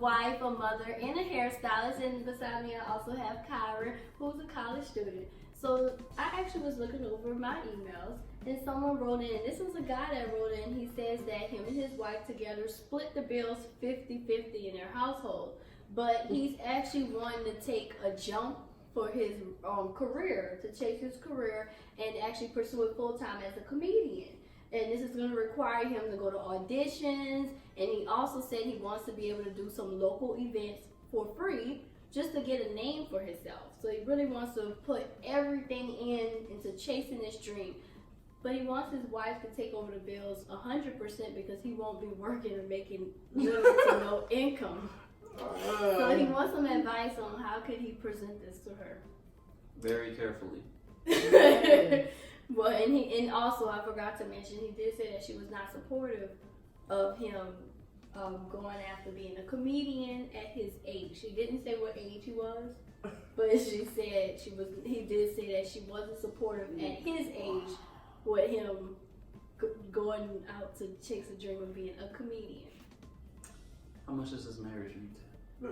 wife, a mother, and a hairstylist. And beside me, I also have Kyra, who's a college student. So I actually was looking over my emails, and someone wrote in, this was a guy that wrote in, he says that him and his wife together split the bills 50-50 in their household. But he's actually wanting to take a jump for his career, to chase his career and actually pursue it full-time as a comedian. And this is going to require him to go to auditions, and he also said he wants to be able to do some local events for free just to get a name for himself. So he really wants to put everything into chasing this dream. But he wants his wife to take over the bills 100% because he won't be working or making little to no income. So he wants some advice on how could he present this to her. Very carefully. Well, and also I forgot to mention, he did say that she was not supportive of him going after being a comedian at his age. She didn't say what age he was, but she said he did say that she wasn't supportive at his age with him going out to chase a dream of being a comedian. How much does this marriage need? Well,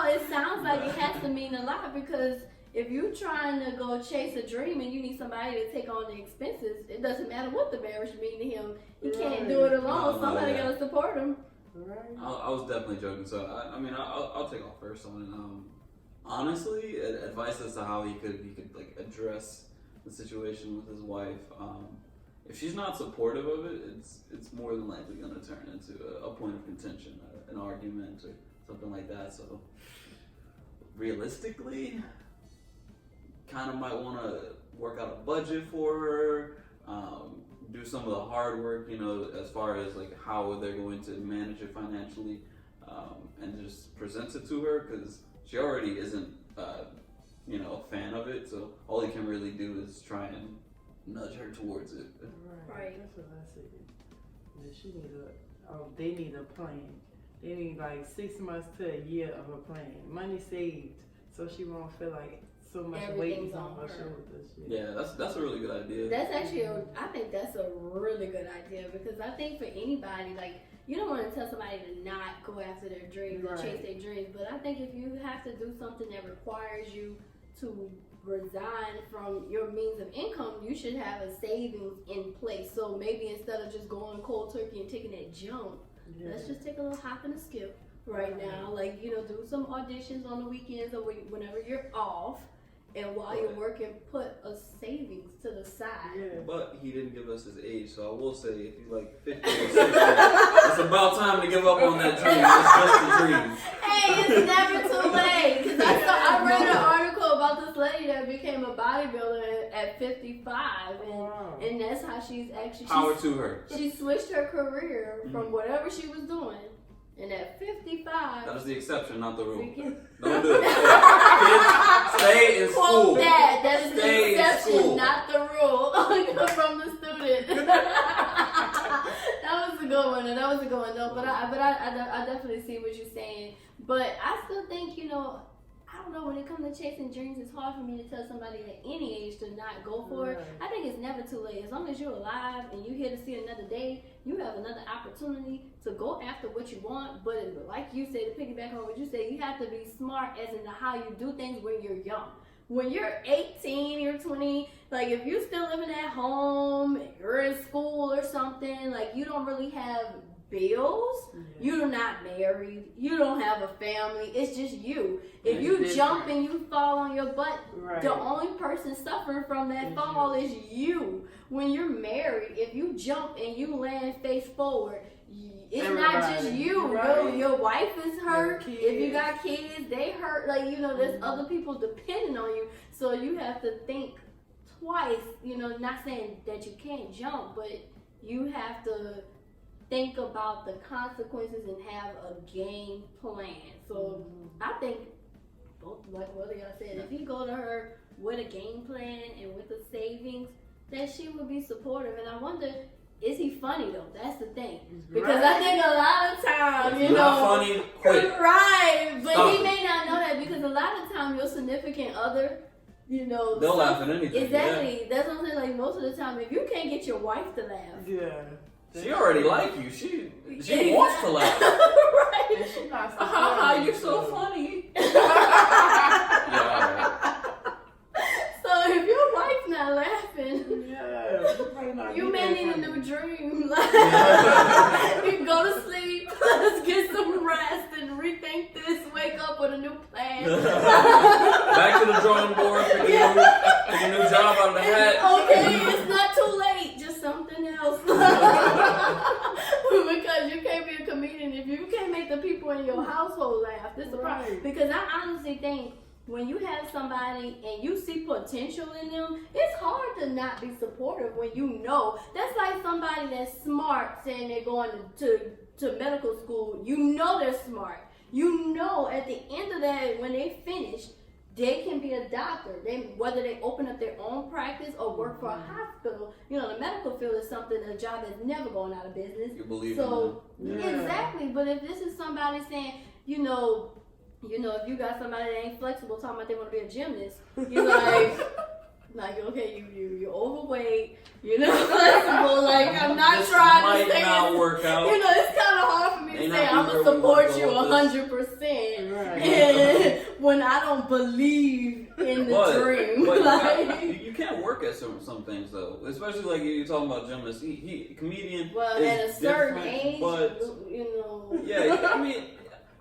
it sounds like it has to mean a lot, because if you're trying to go chase a dream and you need somebody to take on the expenses, it doesn't matter what the marriage means to him. He can't do it alone. Somebody got to support him. Right. I was definitely joking. So I'll take off first on it. Honestly, advice as to how he could like address the situation with his wife. If she's not supportive of it, it's more than likely going to turn into a point of contention, an argument, or something like that. So realistically, kind of might want to work out a budget for her, do some of the hard work, as far as like how they're going to manage it financially, and just present it to her, because she already isn't, a fan of it. So all he can really do is try and nudge her towards it. Right. That's what I said. They need a plan. They need like 6 months to a year of a plan. Money saved, so she won't feel like so much weight is on her shoulders. Yeah, that's a really good idea. That's actually, I think that's a really good idea, because I think for anybody, like, you don't want to tell somebody to not go after their dreams or chase their dreams, but I think if you have to do something that requires you to resign from your means of income, you should have a savings in place. So maybe instead of just going cold turkey and taking that jump, let's just take a little hop and a skip right now. Like, do some auditions on the weekends or whenever you're off. And while you're working, put a savings to the side. Yeah. But he didn't give us his age, so I will say if you're like 50 or 60, it's about time to give up on that dream. It's just a dream. Hey, it's never too late. Because I read an article about this lady that became a bodybuilder at 55, and that's how she's actually. Power to her. She switched her career from whatever she was doing. And at 55... That is the exception, not the rule. We can... Don't do it. Kids, stay in school. Quote that. That is Stay the exception, not the rule. From the student. That was a good one. That was a good one, though. But I definitely see what you're saying. But I still think, I don't know, when it comes to chasing dreams, it's hard for me to tell somebody at any age to not go for it. I think it's never too late. As long as you're alive and you're here to see another day, you have another opportunity to go after what you want. But like you said, to piggyback on what you said, you have to be smart as in how you do things when you're young. When you're 18, you're 20, like if you're still living at home, you're in school or something, like you don't really have bills, you're not married, you don't have a family, it's just you. If you jump and you fall on your butt, the only person suffering from that fall is you. When you're married, if you jump and you land face forward, it's not just you. Your wife is hurt. If you got kids, they hurt. Like, there's other people depending on you. So you have to think twice, not saying that you can't jump, but you have to think about the consequences and have a game plan. So I think, like what y'all said, if he go to her with a game plan and with the savings, that she would be supportive. And I wonder, is he funny though? That's the thing. Because I think a lot of times, if you're not funny, quit. Right, but Stop he may not know that, because a lot of times your significant other, they'll laugh at anything. Exactly. That's what I'm saying. Like most of the time, if you can't get your wife to laugh, She already like you. She wants to laugh. Right. And she not so Haha, funny, you're so funny. Yeah, So if your wife's not laughing, Yeah. you may need a new dream. Like, you go to sleep, let's get some rest and rethink this, wake up with a new plan. Back to the drawing board, pick a new job out of the hat. Okay, it's not too late, just something else. Because you can't be a comedian if you can't make the people in your household laugh. This is the problem. Right. Because I honestly think when you have somebody and you see potential in them, it's hard to not be supportive when you know. That's like somebody that's smart saying they're going to medical school. You know they're smart. You know at the end of that, when they finish, they can be a doctor. Whether they open up their own practice or work for a hospital. You know, the medical field is a job that's never going out of business. You believe So in that. Yeah. exactly. But if this is somebody saying, if you got somebody that ain't flexible talking about they want to be a gymnast, you're like okay, you're overweight, you're not flexible. Like I'm not This trying might to say not work out. it's kind of hard for me to May say not I'm be gonna where we wanna support go you with 100%, Right. and when I don't believe in the dream. But Like, you can't work at some things though, especially like you're talking about gymnasts. He comedian. well, is at a certain different, age, but yeah, I mean.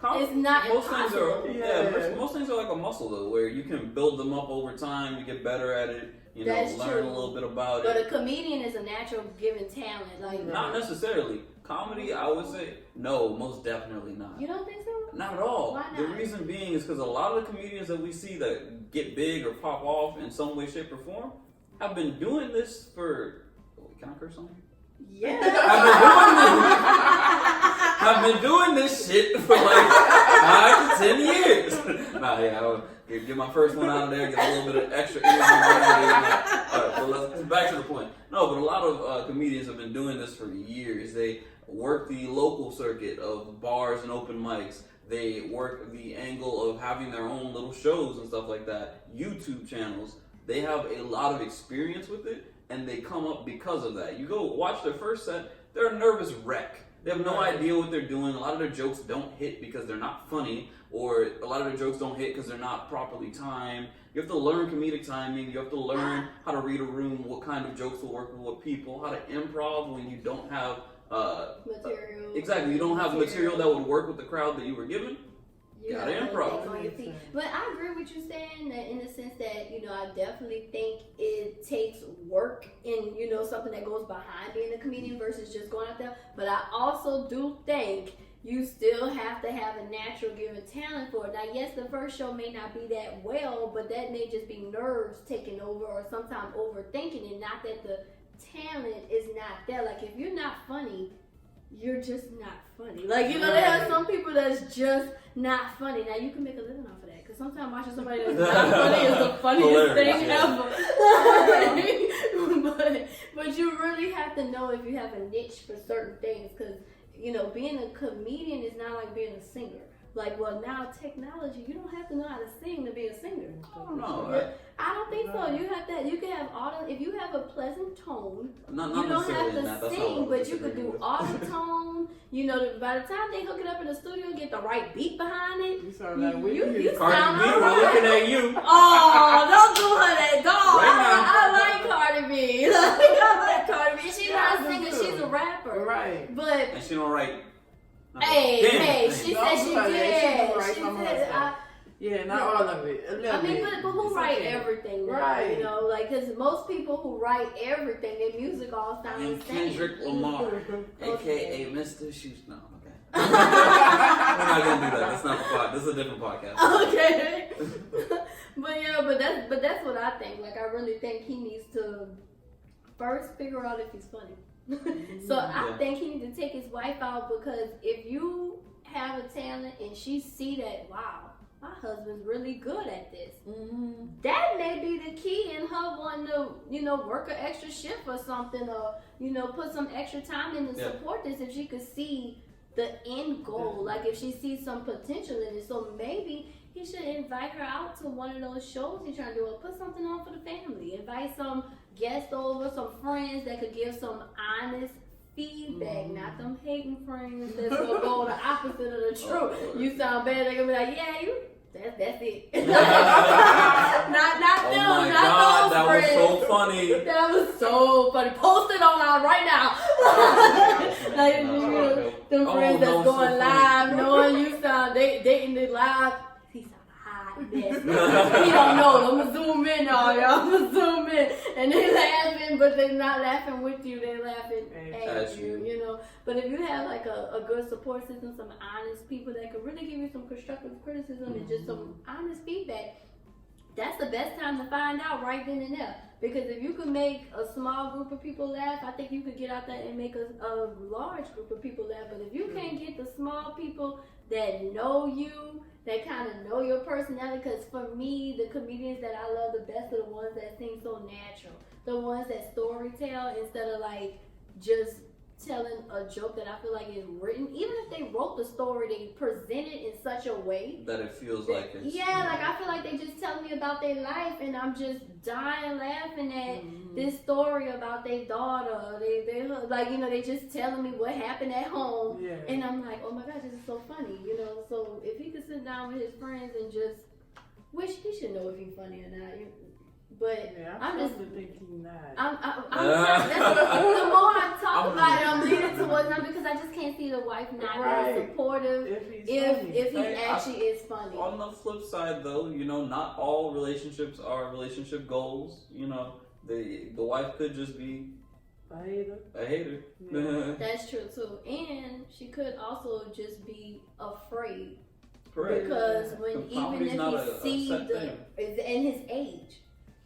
It's not most things are impossible. most things are like a muscle though, where you can build them up over time. You get better at it. That's learn true. a little bit about But it. a comedian is a natural given talent. Like, Not necessarily comedy. I would say no, most definitely not. you don't think so? Not at all. Why not? The reason being is because a lot of the comedians that we see that get big or pop off in some way, shape, or form have been doing this for. Can I curse on you? Yeah. I've been doing this shit for like 5 to 10 years. I'll get my first one out of there, get a little bit of extra energy. Alright, so let's back to the point. No, but a lot of comedians have been doing this for years. They work the local circuit of bars and open mics. They work the angle of having their own little shows and stuff like that. YouTube channels. They have a lot of experience with it, and they come up because of that. You go watch their first set, they're a nervous wreck. They have no idea what they're doing. A lot of their jokes don't hit because they're not funny, or a lot of their jokes don't hit because they're not properly timed. You have to learn comedic timing. You have to learn how to read a room, what kind of jokes will work with what people, how to improv when you don't have material. Exactly, you don't have material that would work with the crowd that you were given. You Gotta have to improv. think on your feet. But I agree with you saying that in the sense that, I definitely think it takes work in, something that goes behind being a comedian versus just going out there. But I also do think you still have to have a natural given talent for it. Now, yes, the first show may not be that well, but that may just be nerves taking over or sometimes overthinking it. Not that the talent is not there. Like, if you're not funny, you're just not funny. Like, there are some people that's just not funny. Now, you can make a living off of that. Because sometimes watching somebody that's not funny is the funniest thing ever. but you really have to know if you have a niche for certain things. Because, being a comedian is not like being a singer. Like, well, now technology, you don't have to know how to sing to be a singer. I don't know. I don't think so. You can have auto. If you have a pleasant tone, Not you don't have necessarily that. to That's sing, not but you could do with. auto-tone. By the time they hook it up in the studio, get the right beat behind it. You sound like Whitney You Houston. Cardi sound B, we're alright. looking at you. Oh, don't do her that. Don't. Right I like Cardi B. I like Cardi B. She's not a singer. She's a rapper. Right. But And she don't write. hey, she Don't said she do her that. She did. do write She some of her said. stuff. Yeah, not all of it. A little I mean, bit. but who It's write okay. everything? Now, Right. because most people who write everything, their music all sounds And the same. Kendrick Lamar, aka Mr. Shoes. No, okay. We're not gonna do that. That's not the pod. This is a different podcast. Okay. but that's what I think. Like, I really think he needs to first figure out if he's funny. So I think he needs to take his wife out, because if you have a talent and she see that, wow, my husband's really good at this, that may be the key in her wanting to, work an extra shift or something, or, put some extra time in to support this, if she could see the end goal. Like, if she sees some potential in it. So maybe he should invite her out to one of those shows he's trying to do, or put something on for the family. Invite some guests over, some friends that could give some honest feedback, not them hating friends that's gonna go the opposite of the truth. You sound bad, they're gonna be like, yeah, that's it. not Oh them, my not God, those that friends. was so funny. That was so funny. Post it online right now. Like, you know, them friends that's going so live, knowing you sound, they dating it live. He sound hot. He don't know. I'ma zoom in on y'all. I'ma zoom in. And they laughing, but they're not laughing with you. They're laughing at you, you know. But if you have like a good support system, some honest people that could really give you some constructive criticism and just some honest feedback, that's the best time to find out right then and there. Because if you could make a small group of people laugh, I think you could get out there and make a large group of people laugh. But if you can't get the small people that know you, that kind of know your personality, because for me, the comedians that I love the best are the ones that seem so natural. The ones that story tell instead of like just telling a joke that I feel like is written. Even if they wrote the story, they present it in such a way that it feels like it's... Yeah, like I feel like they just tell me about their life and I'm just dying laughing at this story about their daughter. They like, you know, they just telling me what happened at home. Yeah. And I'm like, oh my gosh, this is so funny, you know. So if he could sit down with his friends and just wish he should know if he's funny or not. But yeah, I'm just think he's not. The more I talk about it, I'm leaning towards him because I just can't see the wife not being supportive if he actually is funny. On the flip side, though, you know, not all relationships are relationship goals. You know, the wife could just be a hater. Yeah. That's true too, and she could also just be afraid. Correct. Because when even if he sees and his age.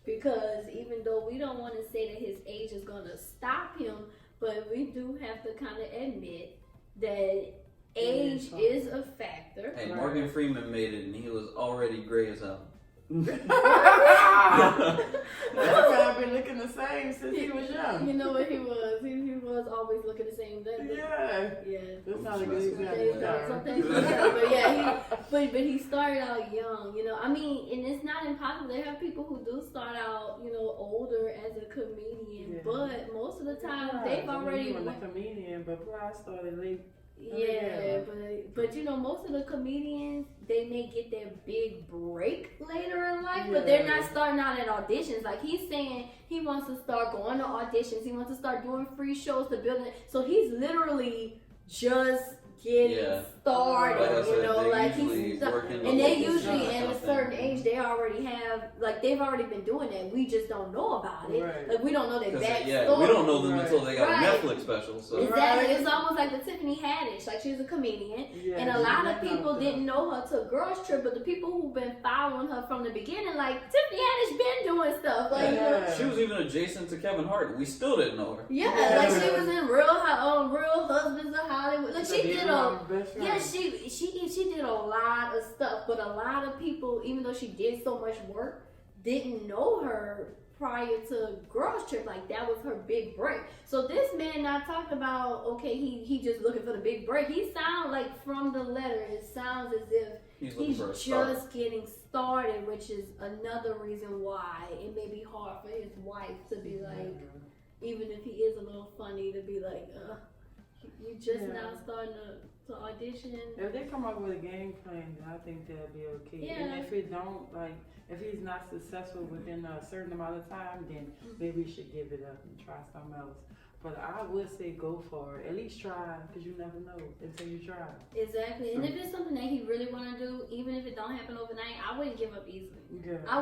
Because even though we don't want to say that his age is going to stop him, but we do have to kind of admit that age is a factor. Hey, Morgan Freeman made it and he was already gray as hell. That man been looking the same since he was young. You know what he was? He was always looking the same. Yeah. That's not a good example. But he started out young. You know, I mean, and it's not impossible. There have people who do start out, you know, older as a comedian, but most of the time they've already been a comedian, but I started late. Yeah, but you know, most of the comedians, they may get their big break later in life, but they're not starting out at auditions. Like he's saying he wants to start going to auditions, he wants to start doing free shows to build it. So he's literally just getting started, you know, like he's and they usually at a certain age they already have, like they've already been doing that. We just don't know about it. Right. Like we don't know their backstory. Yeah, we don't know them until they got a Netflix special. So exactly, it's almost like the Tiffany Haddish. Like she's a comedian, and a lot of people didn't know her till Girls Trip, but the people who've been following her from the beginning, like Tiffany Haddish been doing stuff. Like she was even adjacent to Kevin Hart. We still didn't know her. Like she was in Real Husbands of Hollywood. Like she did she did a lot of stuff, but a lot of people, even though she did so much work, didn't know her prior to Girls Trip. Like that was her big break. So this man not talking about, okay, he just looking for the big break. He sounds like from the letter, it sounds as if he's just getting started, which is another reason why it may be hard for his wife to be like, even if he is a little funny, to be like, you just now starting to audition. If they come up with a game plan, then I think they'll be okay. Yeah. And if it don't, like, if he's not successful within a certain amount of time, then maybe we should give it up and try something else. But I would say go for it. At least try, because you never know until you try. Exactly. And if it's something that he really want to do, even if it don't happen overnight, I wouldn't give up easily. Yeah. I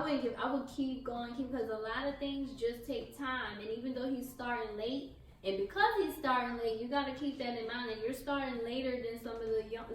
would keep going, because a lot of things just take time. And even though he's starting late, and because he's starting late, you got to keep that in mind. And you're starting later than some of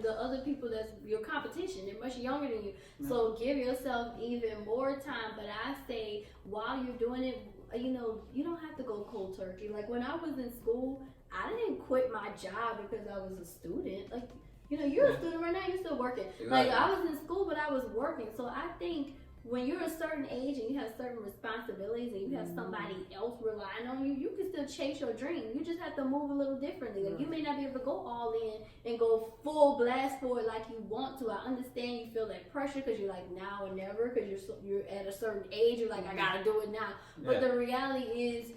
the other people that's your competition. They're much younger than you. So give yourself even more time. But I say, while you're doing it, you know, you don't have to go cold turkey. Like when I was in school, I didn't quit my job because I was a student. Like, you know, you're a student right now, you're still working. Exactly. Like I was in school, but I was working. So I think when you're a certain age and you have certain responsibilities and you have somebody else relying on you, you can still chase your dream. You just have to move a little differently. Like you may not be able to go all in and go full blast for it like you want to. I understand you feel that pressure because you're like now or never, because you're at a certain age. You're like, I gotta do it now. But the reality is,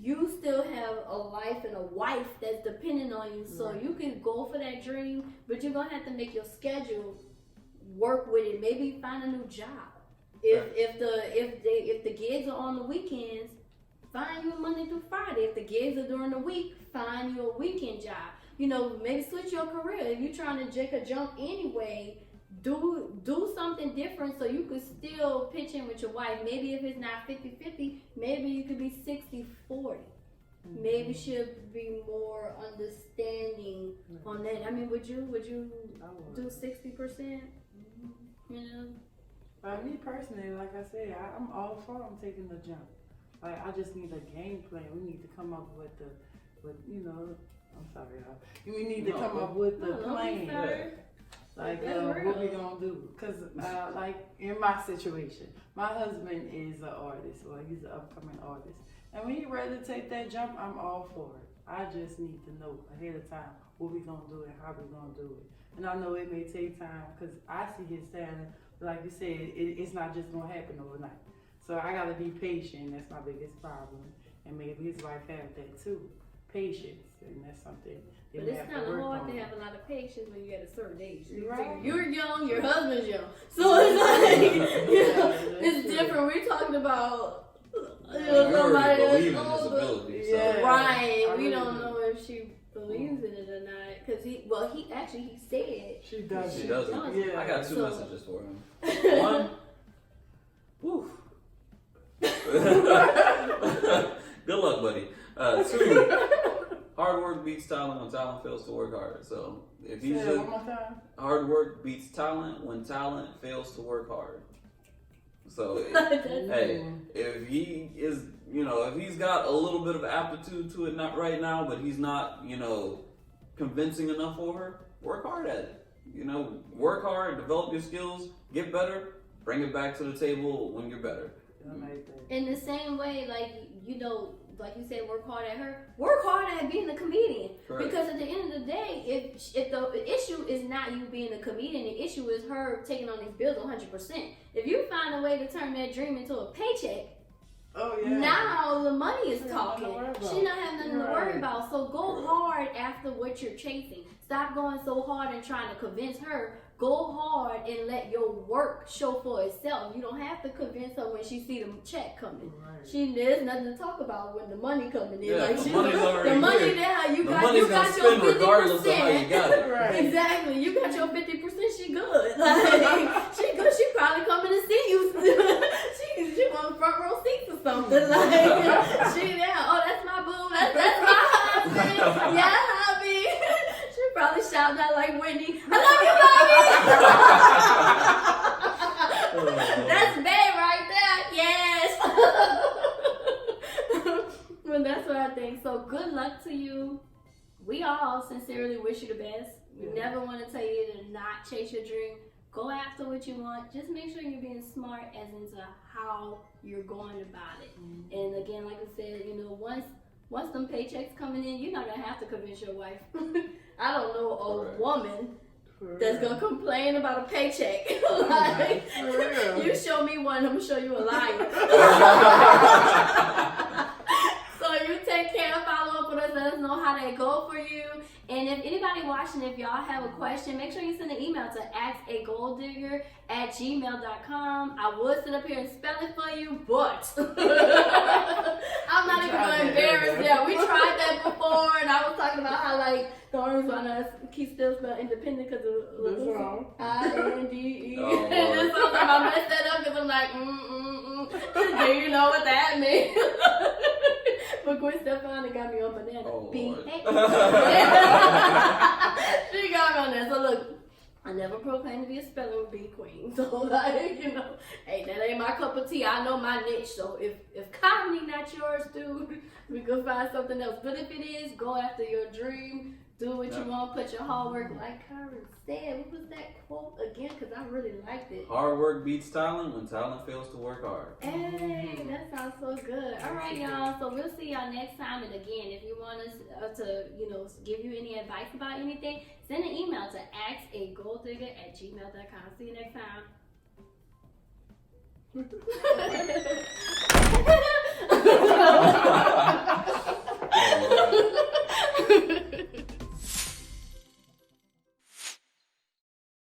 you still have a life and a wife that's depending on you. So Right. you can go for that dream, but you're gonna have to make your schedule work with it. Maybe find a new job. If the gigs are on the weekends, find you a Monday through Friday. If the gigs are during the week, find you a weekend job. You know, maybe switch your career. If you're trying to take a jump anyway, do something different so you could still pitch in with your wife. Maybe if it's not 50-50, maybe you could be 60-40. Maybe she'll be more understanding on that. I mean, would you do 60%? You know? By me personally, like I said, I'm all for them taking the jump. Like, I just need a game plan. We need to come up with you know, I'm sorry, y'all. We need to come up with the plan. Like, what we gonna do? Cause, like, in my situation, my husband is an artist, or he's an upcoming artist. And when he ready to take that jump, I'm all for it. I just need to know ahead of time what we gonna do and how we gonna do it. And I know it may take time, cause I see his talent. Like you said, it's not just gonna happen overnight. So I gotta be patient. That's my biggest problem. And maybe his wife have that too. Patience, and that's something. But it's kind of hard to have a lot of patience when you're at a certain age. Right. You're young, your husband's young. So it's like, you know, it's true. different. We're talking about You somebody already that's believe in his older. ability. So. Yeah. Right. I We really don't do. know if she believes in it or not. Because he said. She does. She doesn't. Yeah. I got two So- messages for him. One, woo. Good luck, buddy. Two, hard work beats talent when talent fails to work hard. So if he's Say just it one more time. hard work beats talent when talent fails to work hard. So hey, if he is, you know, if he's got a little bit of aptitude to it, not right now, but he's not, you know, convincing enough for her, work hard at it. You know, work hard, develop your skills, get better, bring it back to the table when you're better. In the same way, like, you know, like you said, work hard at her. Work hard at being a comedian. Correct. Because at the end of the day, if the issue is not you being a comedian, the issue is her taking on these bills 100%. If you find a way to turn that dream into a paycheck, Oh yeah. now the money is She talking. don't have nothing to worry about. She not have nothing to worry Right. about. So go hard after what you're chasing. Stop going so hard and trying to convince her. Go hard and let your work show for itself. You don't have to convince her when she see the check coming. Right. There's nothing to talk about when the money coming in. Yeah, like the money's already the money here. there, you The got money's you gonna got spend your regardless of how you 50%. got it. Right. Exactly. You got your 50%, she good. Like, she good. She probably coming to see you. she want front row seats or something. Like, she there. Oh, that's my boo. That's my husband. Yeah, hubby. She probably shouting out like Whitney. I love you, Bobby. That's babe right there. Yes. Well, that's what I think. So good luck to you. We all sincerely wish you the best. We never want to tell you to not chase your dream. Go after what you want. Just make sure you're being smart as into how you're going about it. And again, like I said, you know, once them paychecks coming in, you're not gonna have to convince your wife. I don't know a Correct. woman For that's real. gonna complain about a paycheck. Like, For real. you show me one, I'm gonna show you a liar. So you take care, follow up with us, let us know how that go for you. And if anybody watching, if y'all have a question, make sure you send an email to askagoaldigger@gmail.com. I would sit up here and spell it for you, but I'm not even gonna embarrass them. We tried that before, and I was talking about how like the only reason why I keep still spell independent because of That's wrong. INDE. Oh, And Lord. just sometimes I messed that up because I'm like, do you know what that means? But Gwen Stefani got me on banana. Oh, B. Lord. She got me on there. So look, I never proclaimed to be a spelling bee queen. So like, you know, hey, that ain't my cup of tea. I know my niche. So if comedy not yours, dude, we could find something else. But if it is, go after your dream. Do what you want. Put your hard work. Like Karen said, what was that quote again? Because I really liked it. Hard work beats talent when talent fails to work hard. Hey, that sounds so good. All right, y'all. So we'll see y'all next time. And again, if you want us to, you know, give you any advice about anything, send an email to askagoaldigger@gmail.com. See you next time.